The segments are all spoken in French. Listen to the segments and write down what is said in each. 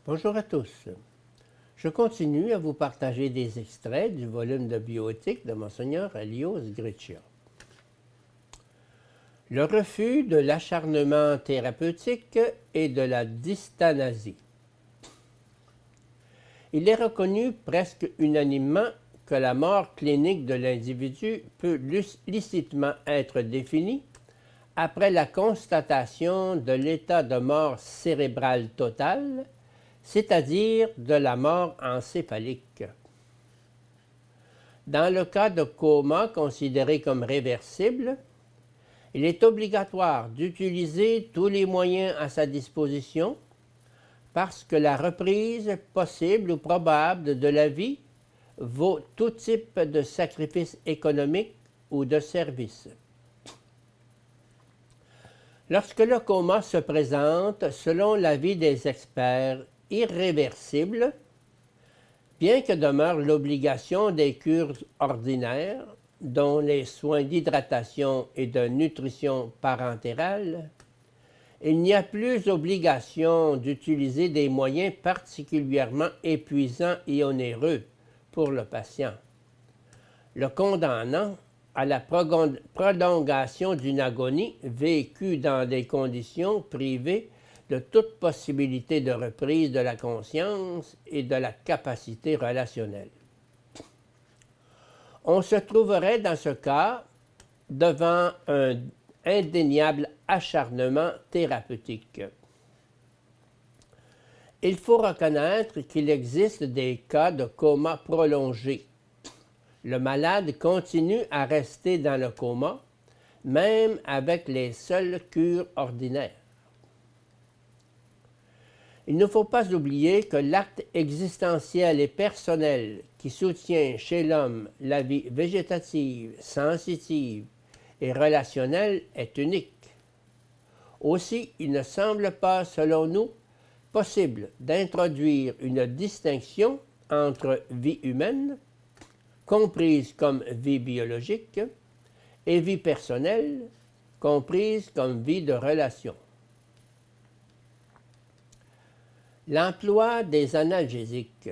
Bonjour à tous. Je continue à vous partager des extraits du volume de bioéthique de Monseigneur Elios Greccia. Le refus de l'acharnement thérapeutique et de la dysthanasie. Il est reconnu presque unanimement que la mort clinique de l'individu peut licitement être définie après la constatation de l'état de mort cérébrale totale, c'est-à-dire de la mort encéphalique. Dans le cas de coma considéré comme réversible, il est obligatoire d'utiliser tous les moyens à sa disposition parce que la reprise possible ou probable de la vie vaut tout type de sacrifice économique ou de service. Lorsque le coma se présente, selon l'avis des experts, irréversible, bien que demeure l'obligation des cures ordinaires, dont les soins d'hydratation et de nutrition parentérale, il n'y a plus obligation d'utiliser des moyens particulièrement épuisants et onéreux pour le patient, le condamnant à la prolongation d'une agonie vécue dans des conditions privées de toute possibilité de reprise de la conscience et de la capacité relationnelle. On se trouverait dans ce cas devant un indéniable acharnement thérapeutique. Il faut reconnaître qu'il existe des cas de coma prolongé. Le malade continue à rester dans le coma, même avec les seules cures ordinaires. Il ne faut pas oublier que l'acte existentiel et personnel qui soutient chez l'homme la vie végétative, sensitive et relationnelle est unique. Aussi, il ne semble pas, selon nous, possible d'introduire une distinction entre vie humaine, comprise comme vie biologique, et vie personnelle, comprise comme vie de relation. L'emploi des analgésiques.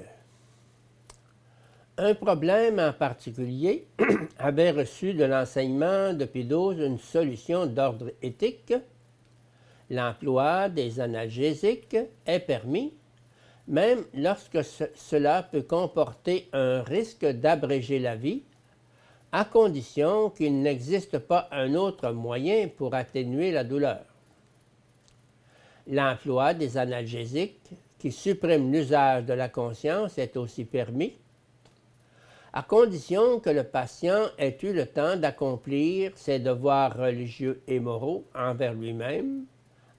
Un problème en particulier avait reçu de l'enseignement de Pie XII une solution d'ordre éthique. L'emploi des analgésiques est permis, même lorsque cela peut comporter un risque d'abréger la vie, à condition qu'il n'existe pas un autre moyen pour atténuer la douleur. L'emploi des analgésiques, qui supprime l'usage de la conscience, est aussi permis, à condition que le patient ait eu le temps d'accomplir ses devoirs religieux et moraux envers lui-même,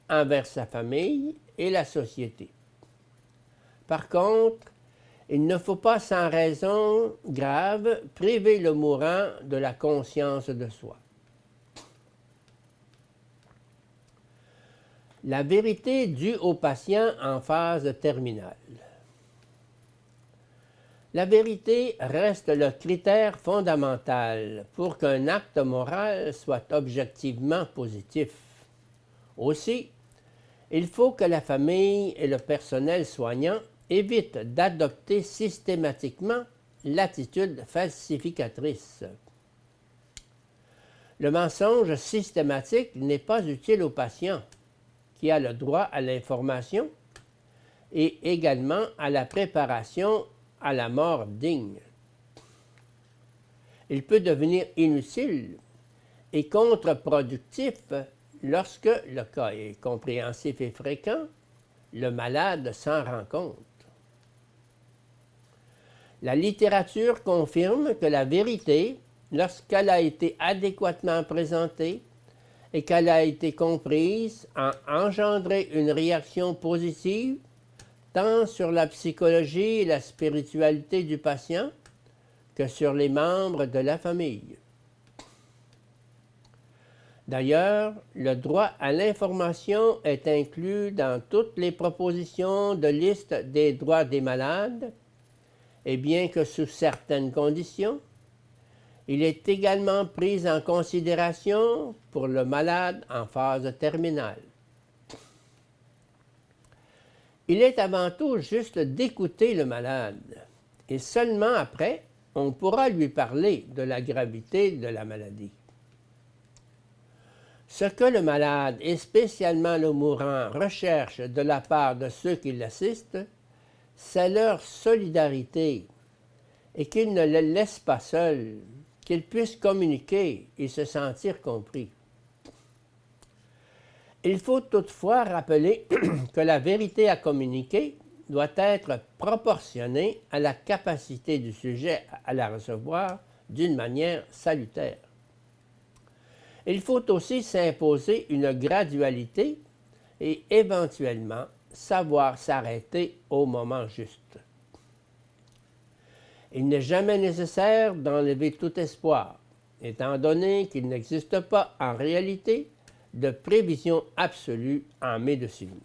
envers sa famille et la société. Par contre, il ne faut pas sans raison grave priver le mourant de la conscience de soi. La vérité due au patient en phase terminale. La vérité reste le critère fondamental pour qu'un acte moral soit objectivement positif. Aussi, il faut que la famille et le personnel soignant évitent d'adopter systématiquement l'attitude falsificatrice. Le mensonge systématique n'est pas utile au patient, qui a le droit à l'information et également à la préparation à la mort digne. Il peut devenir inutile et contre-productif lorsque, le cas est compréhensif et fréquent, le malade s'en rend compte. La littérature confirme que la vérité, lorsqu'elle a été adéquatement présentée et qu'elle a été comprise, a engendré une réaction positive tant sur la psychologie et la spiritualité du patient que sur les membres de la famille. D'ailleurs, le droit à l'information est inclus dans toutes les propositions de liste des droits des malades, et bien que sous certaines conditions, il est également pris en considération pour le malade en phase terminale. Il est avant tout juste d'écouter le malade, et seulement après, on pourra lui parler de la gravité de la maladie. Ce que le malade, et spécialement le mourant, recherche de la part de ceux qui l'assistent, c'est leur solidarité, et qu'ils ne le laissent pas seul, qu'ils puissent communiquer et se sentir compris. Il faut toutefois rappeler que la vérité à communiquer doit être proportionnée à la capacité du sujet à la recevoir d'une manière salutaire. Il faut aussi s'imposer une gradualité et éventuellement savoir s'arrêter au moment juste. Il n'est jamais nécessaire d'enlever tout espoir, étant donné qu'il n'existe pas en réalité de prévision absolue en médecine.